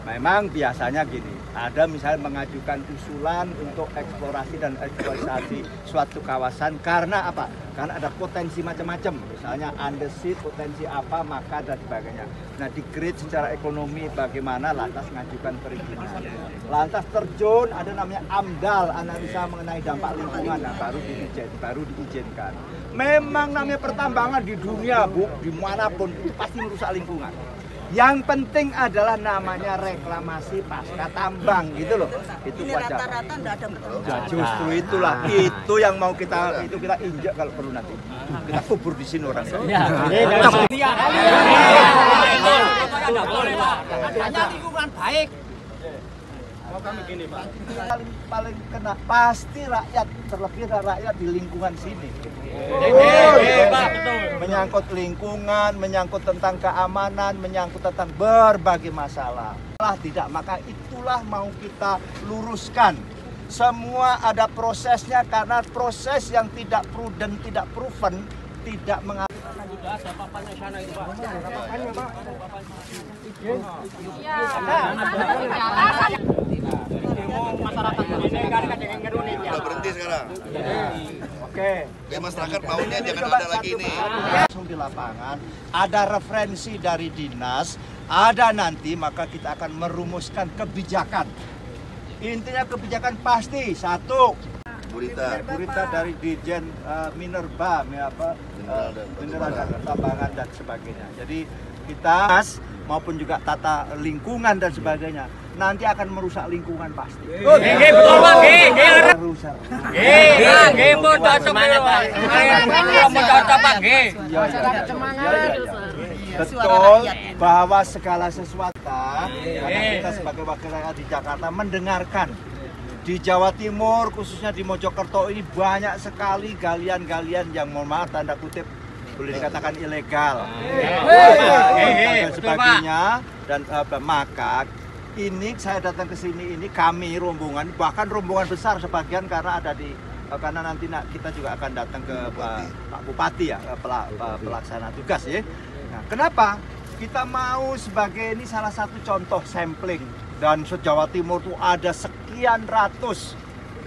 Memang biasanya gini, ada misalnya mengajukan usulan untuk eksplorasi dan eksploitasi suatu kawasan karena apa? Karena ada potensi macam-macam, misalnya andesit, potensi apa, maka dan sebagainya. Nah, di grade secara ekonomi bagaimana, lantas mengajukan perizinan. Lantas terjun, ada namanya AMDAL, analisa mengenai dampak lingkungan, nah, baru diizinkan. Memang namanya pertambangan di dunia, Bu, dimanapun itu pasti merusak lingkungan. Yang penting adalah namanya reklamasi pasca tambang gitu loh. Itu ini wajar. Rata-rata enggak ada Ya, justru itulah itu yang mau kita injak kalau perlu nanti. Kita kubur di sini orang. Hanya lingkungan baik. Mau kami gini, Pak. Paling kena pasti rakyat, terlebih rakyat di lingkungan sini. Menyangkut lingkungan, menyangkut tentang keamanan, menyangkut tentang berbagai masalah. Kalau tidak, maka itulah mau kita luruskan. Semua ada prosesnya karena proses yang tidak prudent, tidak proven, tidak mengatur. Udah berhenti sekarang. Oke. Ya masyarakat maunya jangan ada lagi ini. Langsung di lapangan, ada referensi dari dinas, ada nanti maka kita akan merumuskan kebijakan. Intinya kebijakan pasti satu. Burita dari Dirjen Minerba, mineral dan pertambangan dan sebagainya. Jadi kita maupun juga tata lingkungan dan sebagainya nanti akan merusak lingkungan pasti. Betul Pak, Merusak. Betul bahwa segala sesuatu karena kita sebagai wakil rakyat di Jakarta mendengarkan. Di Jawa Timur, khususnya di Mojokerto ini banyak sekali galian-galian yang mohon maaf tanda kutip boleh dikatakan ilegal dan sebagainya. Dan maka ini saya datang ke sini ini kami rombongan, bahkan rombongan besar sebagian karena ada di karena nanti kita juga akan datang ke Pak Bupati ya, pelaksana tugas ya. Nah, kenapa? Kita mau sebagai ini salah satu contoh sampling dan se-Jawa Timur tuh ada sekian ratus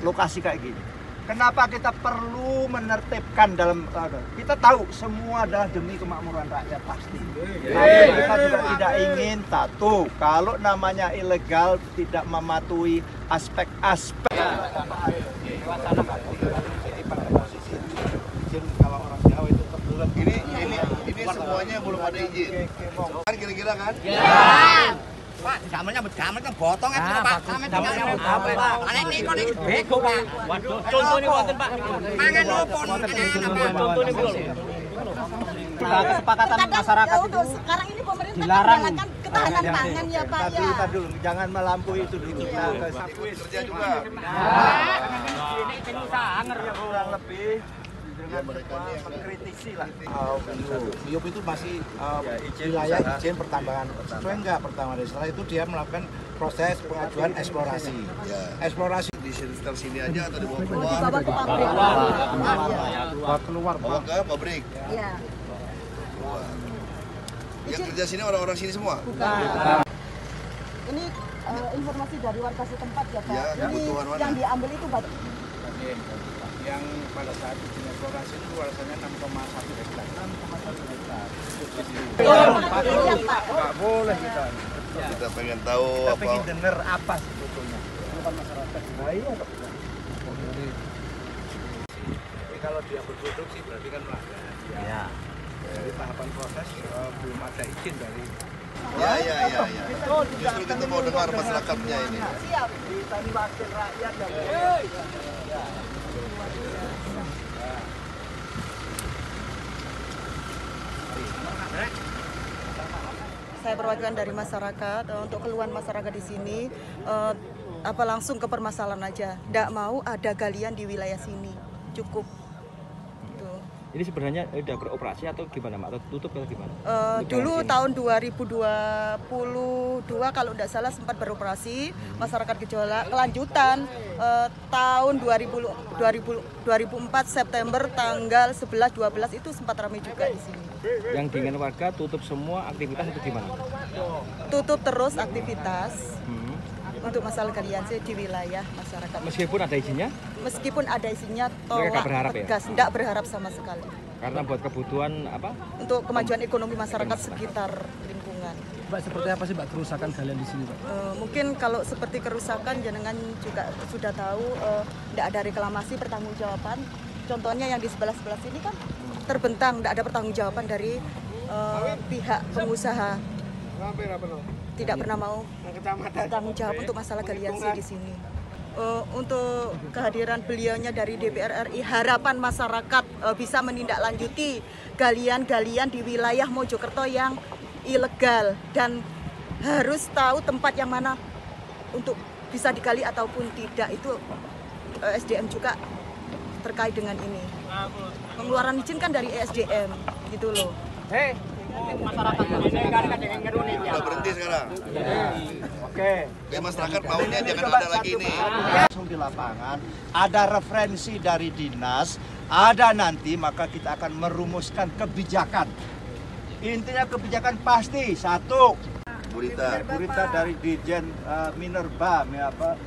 lokasi kayak gini. Kenapa kita perlu menertibkan dalam kita tahu semua adalah demi kemakmuran rakyat pasti. Tapi kita juga tidak ingin satu kalau namanya ilegal tidak mematuhi aspek-aspek. Kalau orang Jawa itu terbulat. Ini semuanya belum ada izin. Kan kira-kira kan? Ya. Pak, jamannya kan botong aja Pak. Jamannya apa Pak? Ana niku bego Pak. Waduh, contone wonten Pak. Mangan opo contone belum. Kesepakatan masyarakat itu sekarang ini pemerintah dilarang menjalankan ketahanan pangan ya Pak ya. Tadi dulu, jangan melampaui itu dulu. Nah, Kerja juga. Ini kurang lebih dengan mengkritisi lah. Biop itu masih wilayah izin pertambangan. Sesuai enggak pertambangan? Setelah itu dia melakukan proses pengajuan eksplorasi. Eksplorasi Di sekitar sini aja atau dibawa keluar? Dibawa ke pabrik. Bawa ke pabrik. Iya. Yang kerja sini orang-orang sini semua? Ini informasi dari warga setempat ya Pak. Ya, Ini kebutuhan warga. yang diambil itu batu. yang pada saat izin eksplorasi itu luasannya 6,1 hektar. 6,1 hektar. Nggak boleh kita. Kita pengen tahu Kita apa. pengen dengar apa sebetulnya. Keluhan masyarakat. Nah, iya. Tapi kalau dia berproduksi berarti kan melanggar. Ya. Dari tahapan proses belum ada izin dari. Ya. Justru kita mau dengar masyarakatnya ini. Siap. Kita ini wakil rakyat yang Saya perwakilan dari masyarakat untuk keluhan masyarakat di sini langsung ke permasalahan aja. Tidak mau ada galian di wilayah sini. Cukup. Tuh. Ini sebenarnya udah beroperasi atau gimana, Mak? Atau tutup atau gimana? Dulu tahun 2022 kalau tidak salah sempat beroperasi masyarakat gejolak. Kelanjutan tahun 2004 September tanggal 11-12 itu sempat ramai juga di sini. Yang diinginkan warga tutup semua aktivitas itu gimana? Tutup terus aktivitas untuk masalah galian di wilayah masyarakat. Meskipun ada izinnya? Meskipun ada izinnya, Mereka tolak berharap tegas, tidak berharap sama sekali. Karena buat kebutuhan apa? Untuk kemajuan ekonomi masyarakat sekitar lingkungan. Mbak, seperti apa sih Mbak kerusakan galian di sini, Pak? Mungkin kalau seperti kerusakan jenengan juga sudah tahu, tidak ada reklamasi pertanggungjawaban. Contohnya yang di sebelah-sebelah sini kan terbentang, tidak ada pertanggungjawaban dari pihak pengusaha. Tidak pernah mau bertanggung jawab untuk masalah galian di sini. Untuk kehadiran beliaunya dari DPR RI, harapan masyarakat bisa menindaklanjuti galian-galian di wilayah Mojokerto yang ilegal dan harus tahu tempat yang mana untuk bisa digali ataupun tidak. Itu SDM juga terkait dengan ini. Pengeluaran izin kan dari SDM gitu loh. Udah berhenti sekarang. Oke. Biar masyarakat maunya jangan ada lagi ini. Langsung di lapangan, ada referensi dari dinas, ada nanti maka kita akan merumuskan kebijakan. Intinya kebijakan pasti satu. Burita dari Dirjen Minerba, mineral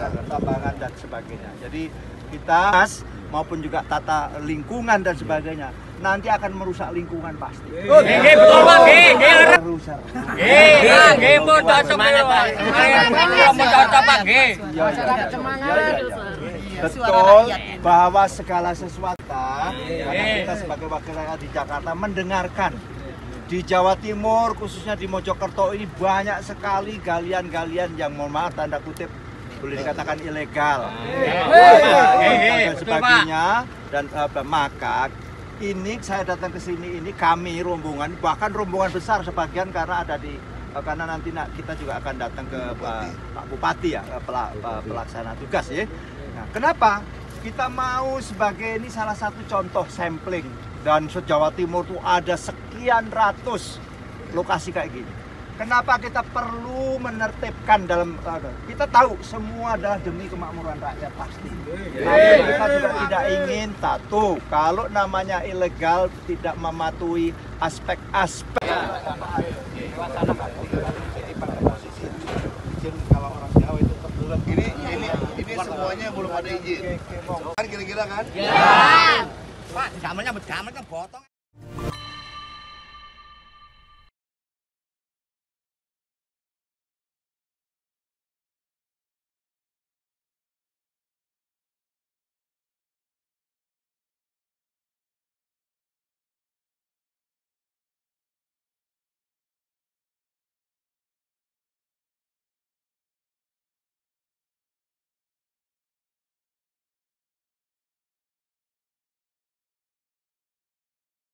dan pertambangan dan sebagainya. Jadi kita maupun juga tata lingkungan dan sebagainya nanti akan merusak lingkungan pasti. Betul Pak, Merusak. mau cocok Pak, Betul bahwa segala sesuatu karena kita sebagai wakil rakyat di Jakarta mendengarkan di Jawa Timur khususnya di Mojokerto ini banyak sekali galian-galian yang mohon maaf tanda kutip boleh dikatakan ilegal dan sebagainya dan maka ini saya datang ke sini ini kami rombongan bahkan rombongan besar sebagian karena ada di karena nanti kita juga akan datang ke Pak Bupati ya pelaksana tugas ya. Nah, kenapa kita mau sebagai ini salah satu contoh sampling dan se-Jawa Timur tuh ada sekian ratus lokasi kayak gini. Kenapa kita perlu menertibkan dalam kita tahu semua adalah demi kemakmuran rakyat pasti. Tapi kita juga tidak ingin satu kalau namanya ilegal tidak mematuhi aspek-aspek. Ini semuanya belum ada izin. Kan kira-kira kan? Pak, jamalnya kan botong.